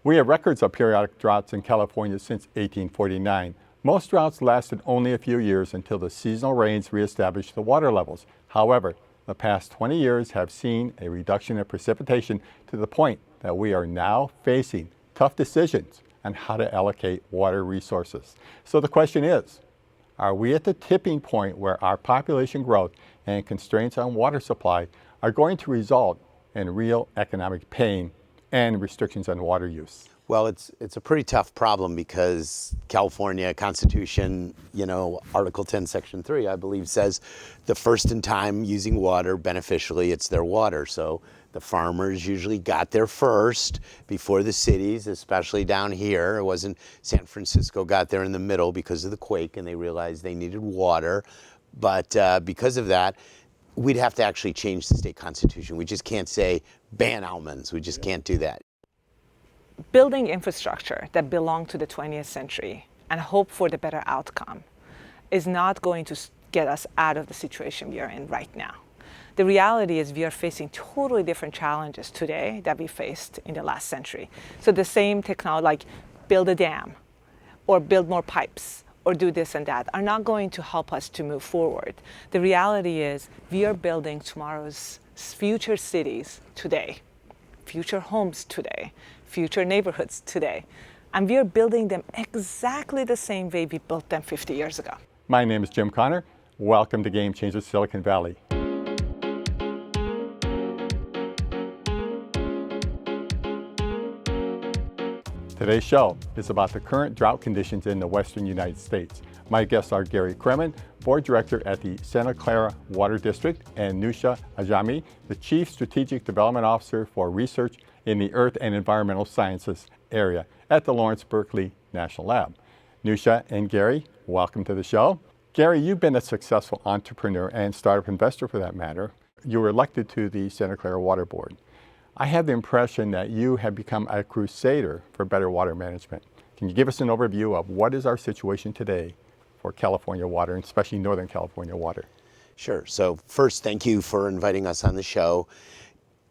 We have records of periodic droughts in California since 1849. Most droughts lasted only a few years until the seasonal rains reestablished the water levels. However, the past 20 years have seen a reduction in precipitation to the point that we are now facing tough decisions on how to allocate water resources. So the question is, are we at the tipping point where our population growth and constraints on water supply are going to result in real economic pain and restrictions on water use? Well, it's a pretty tough problem because California Constitution, Article 10, Section 3, I believe, says the first in time using water beneficially, it's their water. So the farmers usually got there first before the cities, especially down here. It wasn't San Francisco got there in the middle because of the quake and they realized they needed water. But because of that, we'd have to actually change the state constitution. We just can't say ban almonds. We just can't do that. Building infrastructure that belong to the 20th century and hope for the better outcome is not going to get us out of the situation we are in right now. The reality is we are facing totally different challenges today that we faced in the last century. So the same technology, like build a dam or build more pipes or do this and that, are not going to help us to move forward. The reality is we are building tomorrow's future cities today, future homes today, future neighborhoods today. And we are building them exactly the same way we built them 50 years ago. My name is Jim Connor. Welcome to Game Changers Silicon Valley. Today's show is about the current drought conditions in the western United States. My guests are Gary Kremen, Board Director at the Santa Clara Water District, and Newsha Ajami, the Chief Strategic Development Officer for Research in the Earth and Environmental Sciences area at the Lawrence Berkeley National Lab. Newsha and Gary, welcome to the show. Gary, you've been a successful entrepreneur and startup investor for that matter. You were elected to the Santa Clara Water Board. I have the impression that you have become a crusader for better water management. Can you give us an overview of what is our situation today for California water, and especially Northern California water? Sure. So first, thank you for inviting us on the show.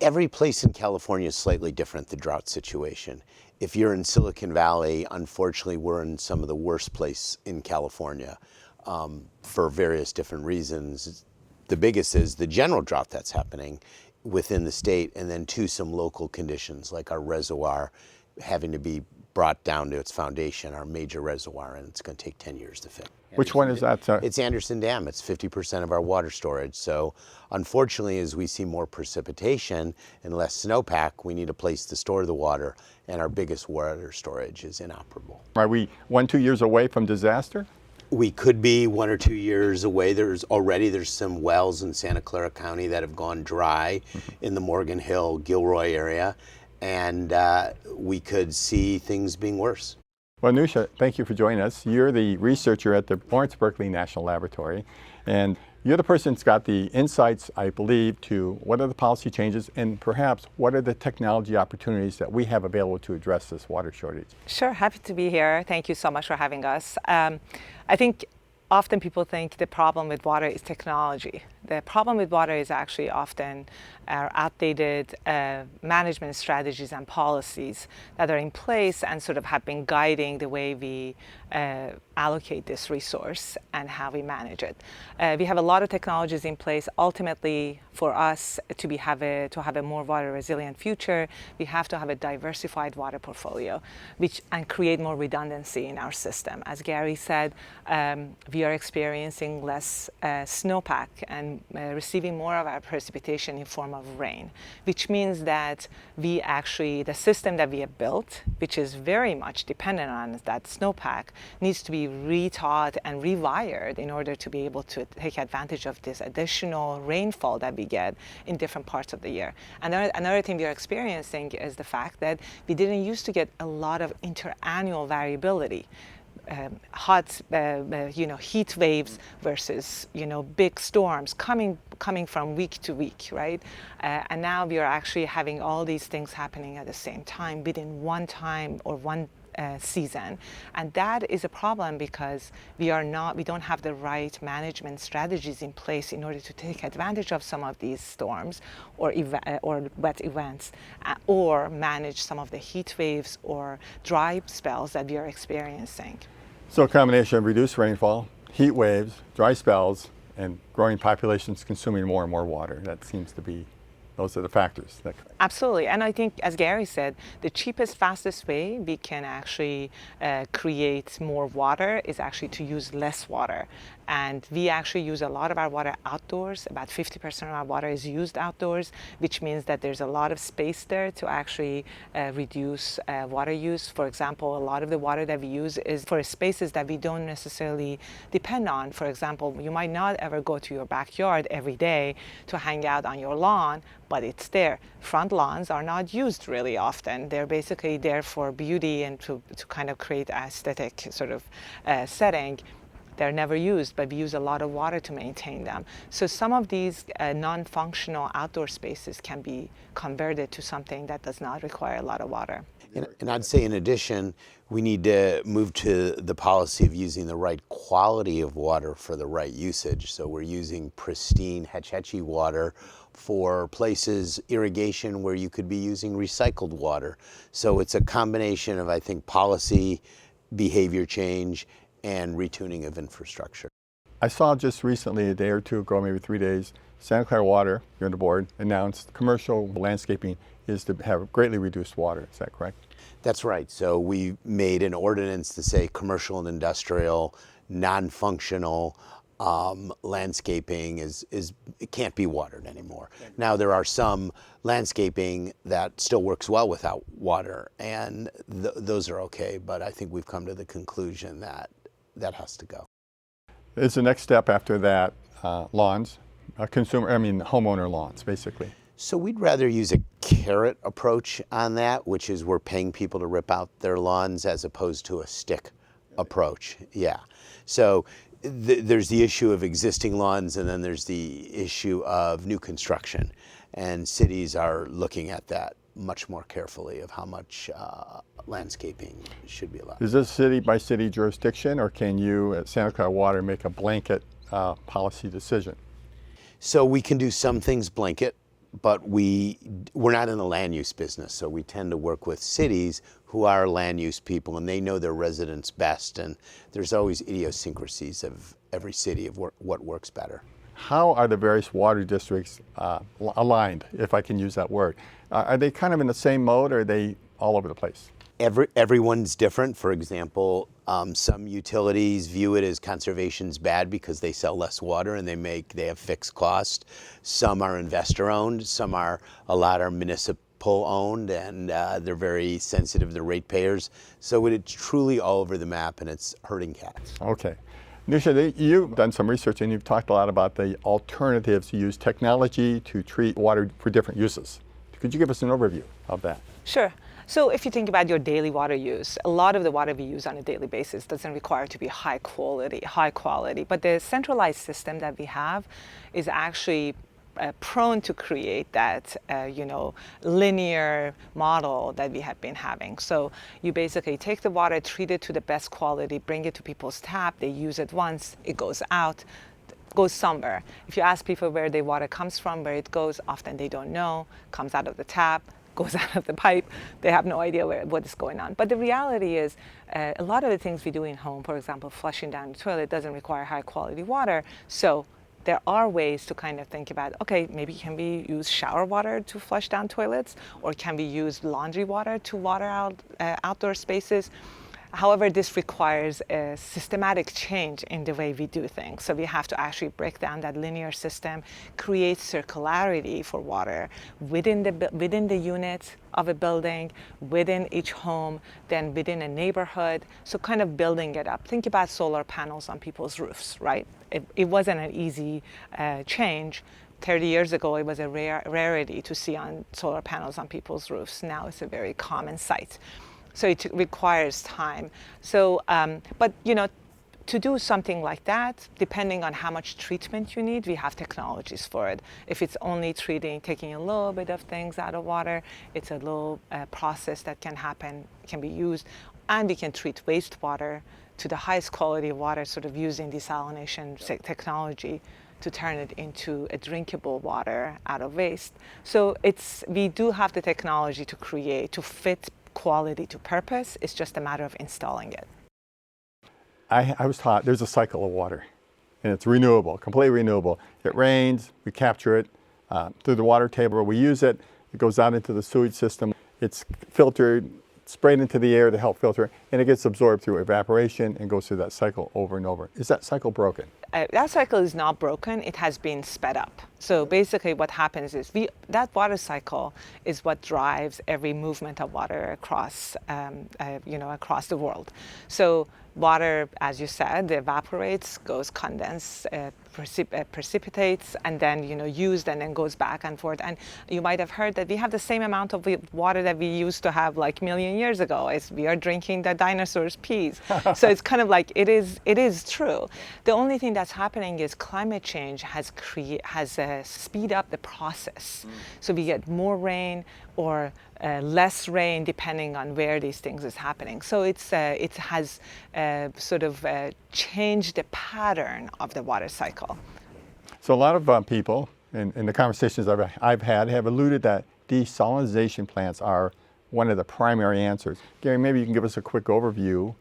Every place in California is slightly different, the drought situation. If you're in Silicon Valley, unfortunately, we're in some of the worst place in California for various different reasons. The biggest is the general drought that's happening within the state, and then two, some local conditions like our reservoir having to be brought down to its foundation, our major reservoir, and it's going to take 10 years to fix. Which one is that? It's Anderson Dam. It's 50% of our water storage. So unfortunately, as we see more precipitation and less snowpack, we need a place to store the water, and our biggest water storage is inoperable. Are we 1-2 years away from disaster? We could be 1 or 2 years away. There's some wells in Santa Clara County that have gone dry in the Morgan Hill, Gilroy area, and we could see things being worse. Well, Newsha, thank you for joining us. You're the researcher at the Lawrence Berkeley National Laboratory, and you're the person that's got the insights, I believe, to what are the policy changes and perhaps what are the technology opportunities that we have available to address this water shortage. Sure, happy to be here. Thank you so much for having us. I think often people think the problem with water is technology. The problem with water is actually often our outdated management strategies and policies that are in place and sort of have been guiding the way we allocate this resource and how we manage it. We have a lot of technologies in place. Ultimately, for us to have a more water resilient future, we have to have a diversified water portfolio, and create more redundancy in our system. As Gary said, we are experiencing less snowpack and receiving more of our precipitation in form of rain, which means that the system that we have built, which is very much dependent on that snowpack, needs to be retaught and rewired in order to be able to take advantage of this additional rainfall that we get in different parts of the year. Another thing we are experiencing is the fact that we didn't used to get a lot of interannual variability. Heat waves versus big storms coming from week to week, right? And now we are actually having all these things happening at the same time within one time or one season, and that is a problem because we don't have the right management strategies in place in order to take advantage of some of these storms or wet events, or manage some of the heat waves or dry spells that we are experiencing. So a combination of reduced rainfall, heat waves, dry spells, and growing populations consuming more and more water. That seems to be, those are the factors. Absolutely. And I think, as Gary said, the cheapest, fastest way we can actually create more water is actually to use less water. And we actually use a lot of our water outdoors. About 50% of our water is used outdoors, which means that there's a lot of space there to actually reduce water use. For example, a lot of the water that we use is for spaces that we don't necessarily depend on. For example, you might not ever go to your backyard every day to hang out on your lawn, but it's there. Front lawns are not used really often. They're basically there for beauty and to kind of create aesthetic sort of setting. They're never used, but we use a lot of water to maintain them. So some of these non-functional outdoor spaces can be converted to something that does not require a lot of water. And I'd say in addition, we need to move to the policy of using the right quality of water for the right usage. So we're using pristine hetchy water for places, irrigation, where you could be using recycled water. So it's a combination of, I think, policy, behavior change, and retuning of infrastructure. I saw just recently, a day or two ago, maybe 3 days, Santa Clara Water, you're on the board, announced commercial landscaping is to have greatly reduced water. Is that correct? That's right. So we made an ordinance to say commercial and industrial, non-functional landscaping it can't be watered anymore. Now there are some landscaping that still works well without water, and those are okay, but I think we've come to the conclusion that that has to go. Is the next step after that lawns, homeowner lawns, basically? So we'd rather use a carrot approach on that, which is we're paying people to rip out their lawns as opposed to a stick approach. Yeah. So there's the issue of existing lawns, and then there's the issue of new construction. And cities are looking at that much more carefully of how much landscaping should be allowed. Is this city by city jurisdiction, or can you at Santa Clara Water make a blanket policy decision? So we can do some things blanket, but we're not in the land use business. So we tend to work with cities who are land use people, and they know their residents best. And there's always idiosyncrasies of every city of what works better. How are the various water districts aligned, if I can use that word? Are they kind of in the same mode, or are they all over the place? Everyone's different. For example, some utilities view it as conservation's bad because they sell less water and they have fixed cost. Some are investor owned, a lot are municipal owned, and they're very sensitive to ratepayers. So it's truly all over the map, and it's herding cats. Okay. Newsha, you've done some research and you've talked a lot about the alternatives to use technology to treat water for different uses. Could you give us an overview of that? Sure. So if you think about your daily water use, a lot of the water we use on a daily basis doesn't require to be high quality, but the centralized system that we have is actually prone to create that linear model that we have been having. So you basically take the water, treat it to the best quality, bring it to people's tap, they use it once, it goes out, goes somewhere. If you ask people where their water comes from, where it goes, often they don't know. Comes out of the tap, goes out of the pipe, they have no idea what is going on. But the reality is a lot of the things we do in home, for example, flushing down the toilet, doesn't require high quality water. So there are ways to kind of think about, okay, maybe can we use shower water to flush down toilets, or can we use laundry water to water out outdoor spaces? However, this requires a systematic change in the way we do things. So we have to actually break down that linear system, create circularity for water within the unit of a building, within each home, then within a neighborhood. So kind of building it up. Think about solar panels on people's roofs, right? It wasn't an easy change. 30 years ago, it was a rarity to see on solar panels on people's roofs. Now it's a very common sight. So it requires time. So, but to do something like that, depending on how much treatment you need, we have technologies for it. If it's only taking a little bit of things out of water, it's a little process that can be used, and we can treat wastewater to the highest quality of water, sort of using desalination technology to turn it into a drinkable water out of waste. So we do have the technology to fit quality to purpose. It's just a matter of installing it. I was taught there's a cycle of water, and it's renewable, completely renewable. It rains, we capture it through the water table, we use it, it goes out into the sewage system, it's filtered, sprayed into the air to help filter, and it gets absorbed through evaporation and goes through that cycle over and over. Is that cycle broken? That cycle is not broken, it has been sped up. So basically what happens is that water cycle is what drives every movement of water across the world. So water, as you said, evaporates, goes condense, precipitates, and then used, and then goes back and forth. And you might have heard that we have the same amount of water that we used to have like a million years ago, as we are drinking the dinosaurs' pees. So it's kind of like it is true. The only thing that's happening is climate change has speed up the process. So we get more rain or less rain depending on where these things is happening. So it has sort of changed the pattern of the water cycle. So a lot of people in the conversations I've had have alluded that desalination plants are one of the primary answers. Gary, maybe you can give us a quick overview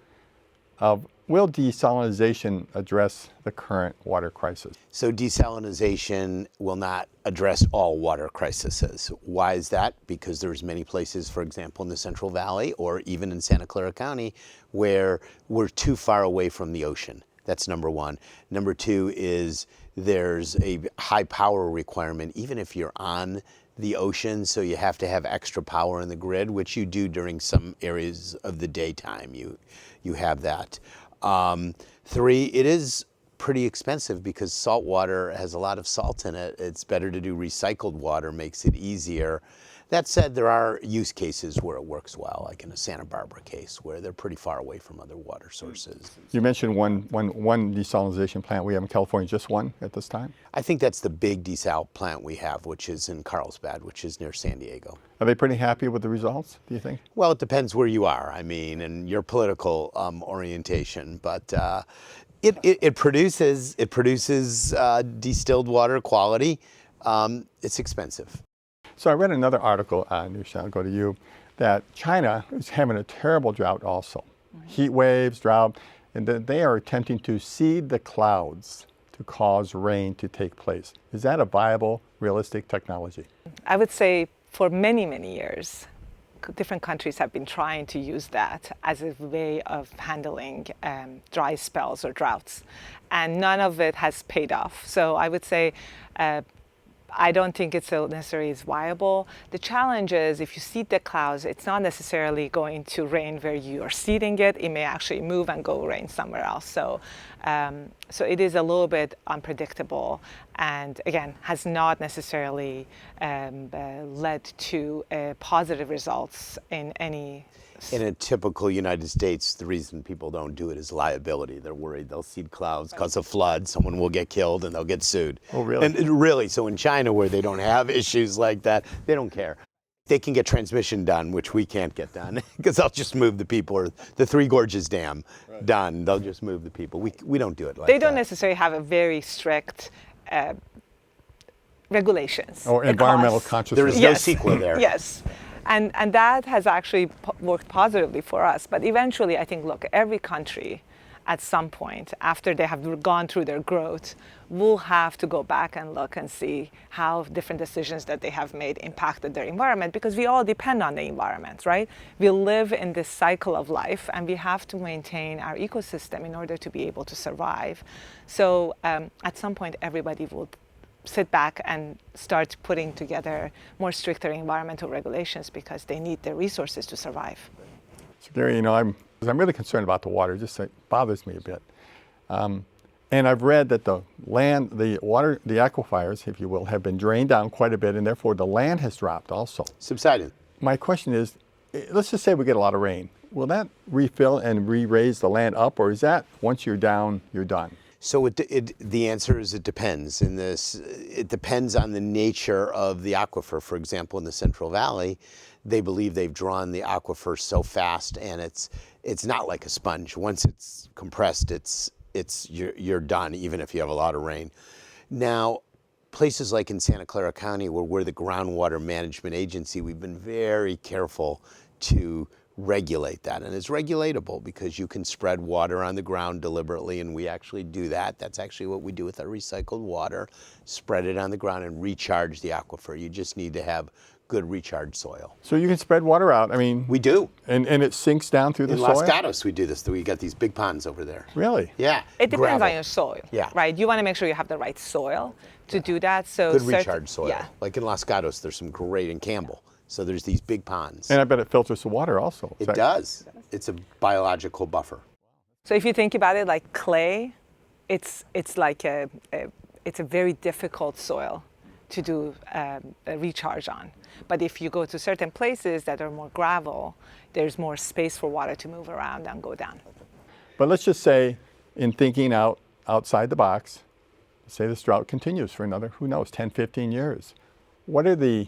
of, will desalination address the current water crisis? So desalination will not address all water crises. Why is that? Because there's many places, for example, in the Central Valley or even in Santa Clara County, where we're too far away from the ocean. That's number one. Number two is there's a high power requirement, even if you're on the ocean, so you have to have extra power in the grid, which you do during some areas of the daytime. You have that. Three, it is pretty expensive because salt water has a lot of salt in it. It's better to do recycled water, makes it easier. That said, there are use cases where it works well, like in a Santa Barbara case, where they're pretty far away from other water sources. You mentioned one desalination plant we have in California, just one at this time? I think that's the big desal plant we have, which is in Carlsbad, which is near San Diego. Are they pretty happy with the results, do you think? Well, it depends where you are, I mean, and your political orientation, but it produces distilled water quality. It's expensive. So I read another article, Newsha, I'll go to you, that China is having a terrible drought also. Heat waves, drought, and that they are attempting to seed the clouds to cause rain to take place. Is that a viable, realistic technology? I would say for many, many years, different countries have been trying to use that as a way of handling dry spells or droughts, and none of it has paid off. So I would say I don't think it's so necessarily is viable. The challenge is if you seed the clouds, it's not necessarily going to rain where you are seeding it. It may actually move and go rain somewhere else. So it is a little bit unpredictable, and again, has not necessarily led to positive results in any. In a typical United States, the reason people don't do it is liability. They're worried they'll seed clouds, cause a flood, someone will get killed and they'll get sued. Oh, really? And really, so in China where they don't have issues like that, they don't care. They can get transmission done, which we can't get done, because they'll just move the people, or the Three Gorges Dam done, they'll just move the people. We don't do it like that. They don't necessarily have a very strict regulations. Or environmental consciousness. There is no CEQA there. Yes. And that has actually worked positively for us. But eventually, I think, look, every country at some point, after they have gone through their growth, will have to go back and look and see how different decisions that they have made impacted their environment, because we all depend on the environment, right? We live in this cycle of life, and we have to maintain our ecosystem in order to be able to survive. So at some point, everybody will sit back and start putting together more stricter environmental regulations because they need the resources to survive. So Gary, I'm really concerned about the water. It bothers me a bit. And I've read that the land, the water, the aquifers, if you will, have been drained down quite a bit, and therefore the land has dropped also. Subsidence. My question is, let's just say we get a lot of rain. will that refill and re-raise the land up, or is that once you're down, you're done? So the answer is it depends. It depends on the nature of the aquifer. For example, in the Central Valley, they believe they've drawn the aquifer so fast, and it's not like a sponge. Once it's compressed, you're done, even if you have a lot of rain. Now, places like in Santa Clara County, where we're the groundwater management agency, we've been very careful to regulate that, and it's regulatable because you can spread water on the ground deliberately, and we actually do that. That's actually what we do with our recycled water, spread it on the ground and recharge the aquifer. You just need to have good recharge soil. So you can spread water out, I mean... We do. And it sinks down through the soil? In Los Gatos we do this. We got these big ponds over there. Really? Yeah. It depends Gravel. on your soil, Yeah. right? You want to make sure you have the right soil to do that. So Good recharge soil. Yeah. Like in Los Gatos, there's some great, in Campbell. So there's these big ponds. And I bet it filters the water also. It does. It's a biological buffer. So if you think about it like clay, it's like it's a very difficult soil to do a recharge on. But if you go to certain places that are more gravel, there's more space for water to move around and go down. But let's just say, in thinking outside the box, say this drought continues for another, who knows, 10, 15 years. What are the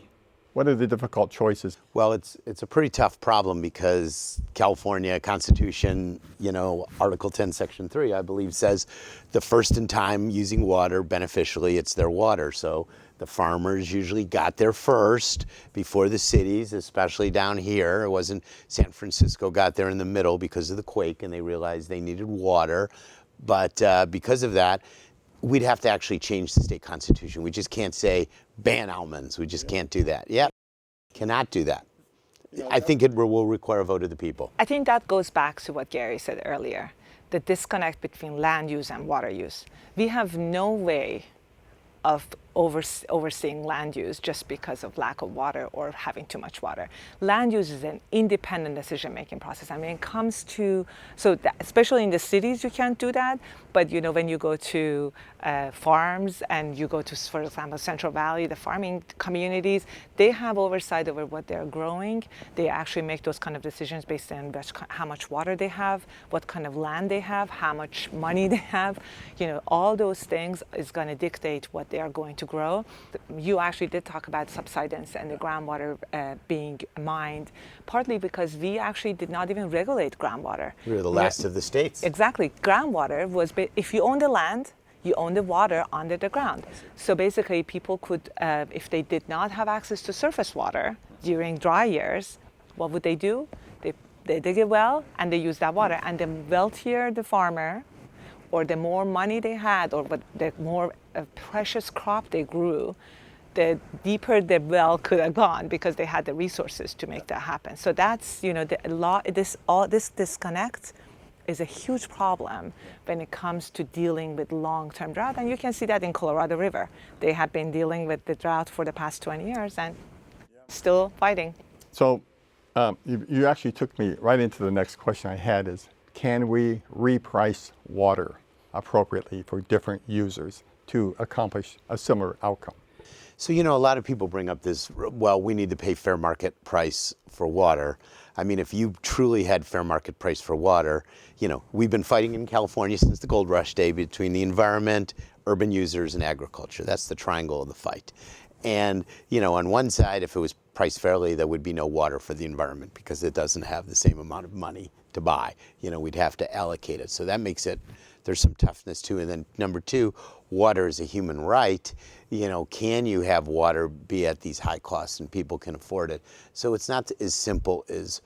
difficult choices? Well, it's a pretty tough problem because California Constitution, Article 10, Section 3, I believe, says the first in time using water beneficially, it's their water. So the farmers usually got there first before the cities, especially down here. It wasn't San Francisco got there in the middle because of the quake, and they realized they needed water. But because of that, we'd have to actually change the state constitution. We just can't say ban almonds. We just can't do that. Yep, cannot do that. I think it will require a vote of the people. I think that goes back to what Gary said earlier, the disconnect between land use and water use. We have no way of overseeing land use just because of lack of water or having too much water. Land use is an independent decision-making process. I mean, it comes to, especially in the cities, you can't do that. But when you go to farms and you go to, for example, Central Valley, the farming communities, they have oversight over what they're growing. They actually make those kind of decisions based on how much water they have, what kind of land they have, how much money they have. All those things is going to dictate what they are going to grow. You actually did talk about subsidence and the groundwater being mined, partly because we actually did not even regulate groundwater. We were the last of the states. Exactly. Groundwater was, if you own the land, you own the water under the ground. So basically people could, if they did not have access to surface water during dry years, what would they do? They dig a well and they use that water. And the wealthier the farmer, or the more money they had, or the more precious crop they grew, the deeper the well could have gone because they had the resources to make that happen. So that's, this disconnect is a huge problem when it comes to dealing with long-term drought. And you can see that in Colorado River. They have been dealing with the drought for the past 20 years and still fighting. So you actually took me right into the next question I had is, can we reprice water appropriately for different users to accomplish a similar outcome? So, a lot of people bring up this, well, we need to pay fair market price for water. I mean, if you truly had fair market price for water, we've been fighting in California since the gold rush day between the environment, urban users, and agriculture. That's the triangle of the fight. And, on one side, if it was priced fairly, there would be no water for the environment because it doesn't have the same amount of money to buy. We'd have to allocate it. So that makes it, there's some toughness too. And then number two, water is a human right. Can you have water be at these high costs and people can afford it? So it's not as simple as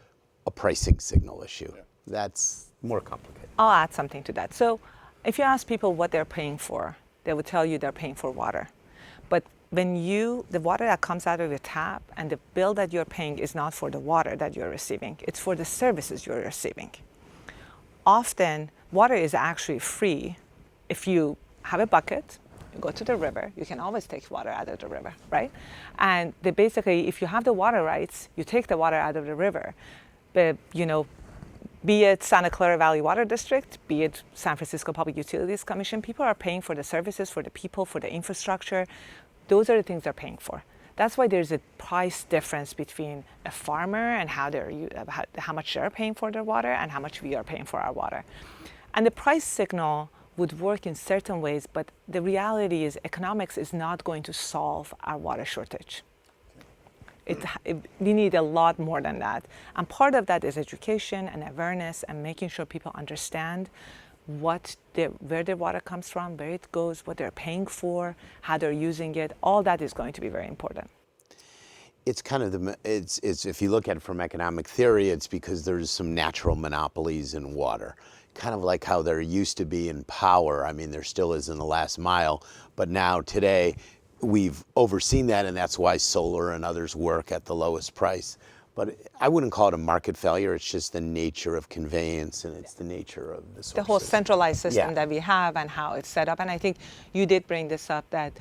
a pricing signal issue. Yeah. That's more complicated. I'll add something to that. So if you ask people what they're paying for, they will tell you they're paying for water. But when the water that comes out of your tap and the bill that you're paying is not for the water that you're receiving, it's for the services you're receiving. Often, water is actually free. If you have a bucket, you go to the river, you can always take water out of the river, right? And basically, if you have the water rights, you take the water out of the river. But, be it Santa Clara Valley Water District, be it San Francisco Public Utilities Commission, people are paying for the services, for the people, for the infrastructure. Those are the things they're paying for. That's why there's a price difference between a farmer and how much they're paying for their water and how much we are paying for our water. And the price signal would work in certain ways, but the reality is economics is not going to solve our water shortage. We need a lot more than that. And part of that is education and awareness and making sure people understand where their water comes from, where it goes, what they're paying for, how they're using it. All that is going to be very important. It's kind of it's if you look at it from economic theory, it's because there's some natural monopolies in water. Kind of like how there used to be in power. I mean, there still is in the last mile, but now today we've overseen that, and that's why solar and others work at the lowest price. But I wouldn't call it a market failure. It's just the nature of conveyance, and it's the nature of the sources. The whole centralized system that we have and how it's set up. And I think you did bring this up that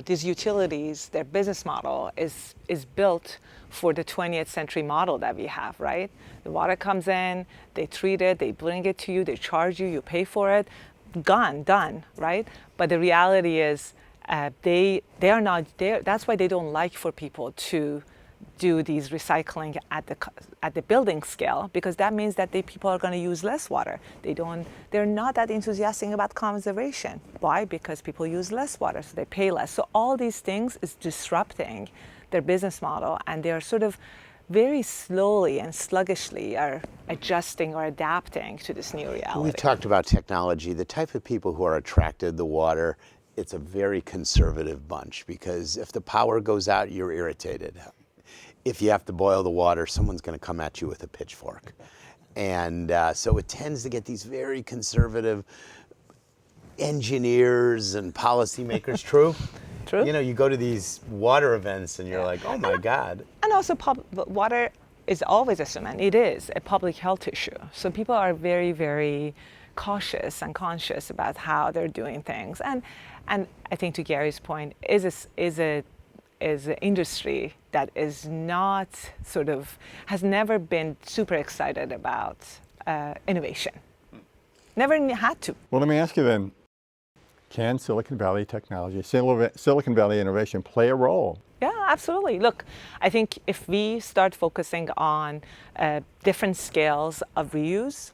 these utilities, their business model is built for the 20th century model that we have, right? The water comes in, they treat it, they bring it to you, they charge you, you pay for it, gone, done, right? But the reality is they are not there. That's why they don't like for people to do these recycling at the building scale, because that means that people are going to use less water. They're not that enthusiastic about conservation. Why? Because people use less water, so they pay less. So all these things is disrupting their business model, and they're sort of very slowly and sluggishly are adjusting or adapting to this new reality. We talked about technology. The type of people who are attracted to the water, it's a very conservative bunch, because if the power goes out, you're irritated. If you have to boil the water, someone's going to come at you with a pitchfork. And so it tends to get these very conservative engineers and policymakers. True? True. You go to these water events and you're like, oh my God. And also water is always and it is a public health issue. So people are very, very cautious and conscious about how they're doing things. And I think, to Gary's point, is an industry that is not has never been super excited about innovation. Never had to. Well, let me ask you then, can Silicon Valley technology, Silicon Valley innovation play a role? Yeah, absolutely. Look, I think if we start focusing on different scales of reuse,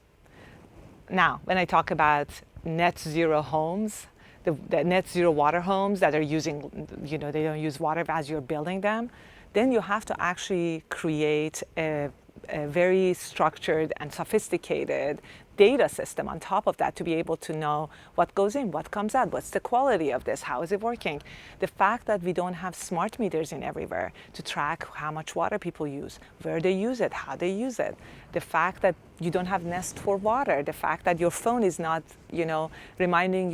now, when I talk about net zero homes, the net zero water homes that are using, they don't use water as you're building them, then you have to actually create a very structured and sophisticated data system on top of that to be able to know what goes in, what comes out, what's the quality of this, how is it working. The fact that we don't have smart meters in everywhere to track how much water people use, where they use it, how they use it. The fact that you don't have Nest for water, the fact that your phone is not, reminding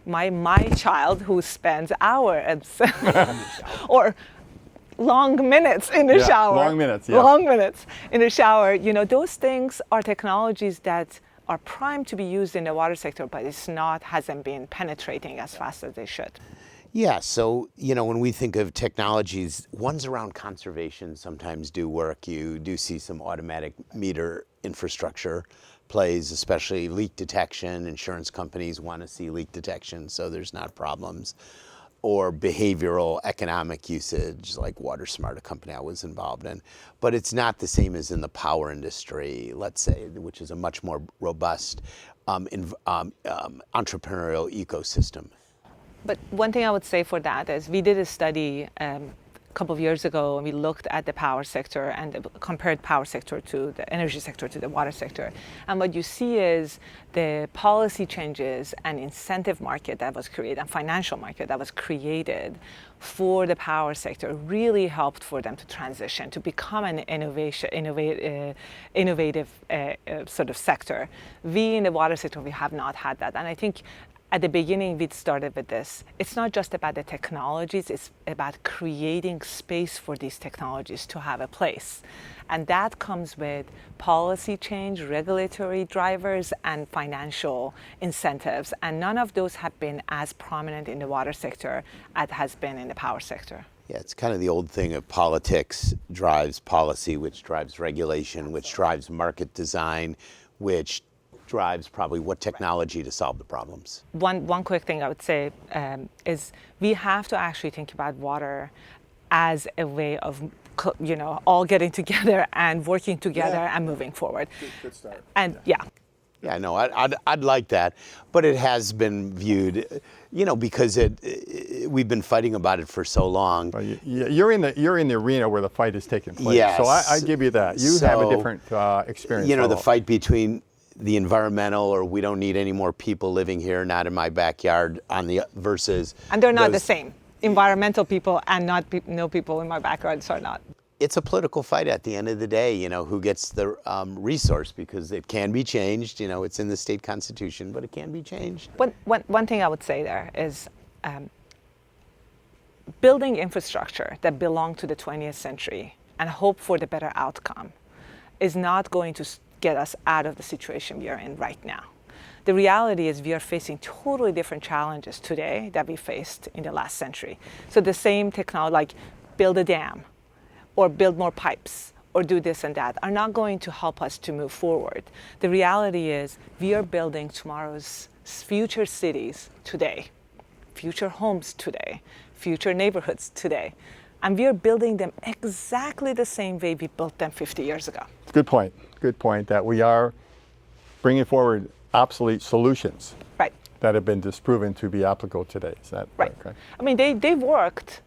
my child who spends hours or long minutes in the shower. Long minutes, yeah. Long minutes in the shower. Those things are technologies that are primed to be used in the water sector, but hasn't been penetrating as fast as they should. Yeah, so, when we think of technologies, ones around conservation sometimes do work. You do see some automatic meter infrastructure plays, especially leak detection. Insurance companies want to see leak detection so there's not problems. Or behavioral economic usage, like WaterSmart, a company I was involved in. But it's not the same as in the power industry, let's say, which is a much more robust entrepreneurial ecosystem. But one thing I would say for that is we did a study a couple of years ago, and we looked at the power sector and compared power sector to the energy sector to the water sector. And what you see is the policy changes and incentive market that was created and financial market that was created for the power sector really helped for them to transition to become an innovative sort of sector. We in the water sector, we have not had that. And I think at the beginning, we started with this. It's not just about the technologies, it's about creating space for these technologies to have a place. And that comes with policy change, regulatory drivers, and financial incentives. And none of those have been as prominent in the water sector as has been in the power sector. Yeah, it's kind of the old thing of politics drives policy, which drives regulation, which drives market design, which drives probably what technology to solve the problems. One quick thing I would say is we have to actually think about water as a way of all getting together and working together and moving forward. Good start. And Yeah, no, I'd like that, but it has been viewed, because we've been fighting about it for so long. Well, you're in the arena where the fight is taking place. Yes. So I give you that. You have a different experience. The fight between the environmental, or we don't need any more people living here, not in my backyard, versus. And they're not the same. Environmental people and no people in my backyards are not. It's a political fight at the end of the day, who gets the resource, because it can be changed. It's in the state constitution, but it can be changed. One thing I would say there is building infrastructure that belong to the 20th century and hope for the better outcome is not going to get us out of the situation we are in right now. The reality is we are facing totally different challenges today that we faced in the last century. So the same technology, like build a dam, or build more pipes, or do this and that, are not going to help us to move forward. The reality is we are building tomorrow's future cities today, future homes today, future neighborhoods today. And we are building them exactly the same way we built them 50 years ago. Good point. Good point that we are bringing forward obsolete solutions that have been disproven to be applicable today. Is that right? Okay? I mean, they worked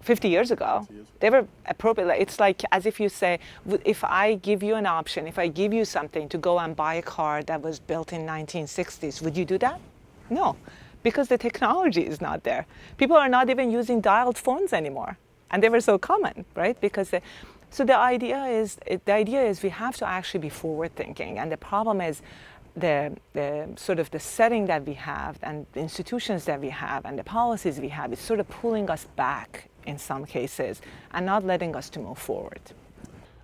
50 years ago. They were appropriate. It's like as if you say, if I give you an option, if I give you something to go and buy a car that was built in 1960s, would you do that? No, because the technology is not there. People are not even using dialed phones anymore, and they were so common, right? So the idea is we have to actually be forward thinking, and the problem is the sort of the setting that we have and the institutions that we have and the policies we have is sort of pulling us back in some cases and not letting us to move forward.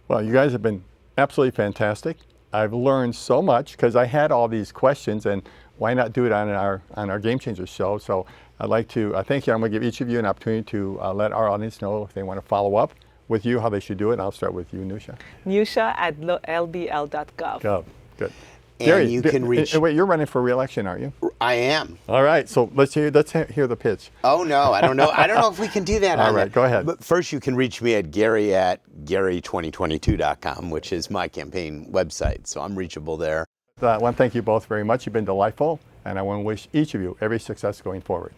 Well, you guys have been absolutely fantastic. I've learned so much because I had all these questions, and why not do it on our Game Changers show? So I'd like to thank you. I'm going to give each of you an opportunity to let our audience know if they want to follow up with you, how they should do it. And I'll start with you, Newsha. Newsha at lbl.gov. Good. And Gary, you can reach. Wait, you're running for re-election, aren't you? I am. All right, so let's hear the pitch. Oh no, I don't know. I don't know if we can do that. All right, go ahead. But first, you can reach me at gary@gary2022.com, which is my campaign website. So I'm reachable there. I want to thank you both very much. You've been delightful, and I want to wish each of you every success going forward.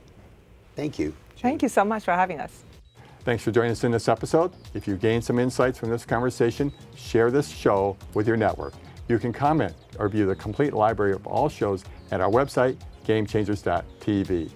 Thank you. Thank you so much for having us. Thanks for joining us in this episode. If you gained some insights from this conversation, share this show with your network. You can comment or view the complete library of all shows at our website, gamechangers.tv.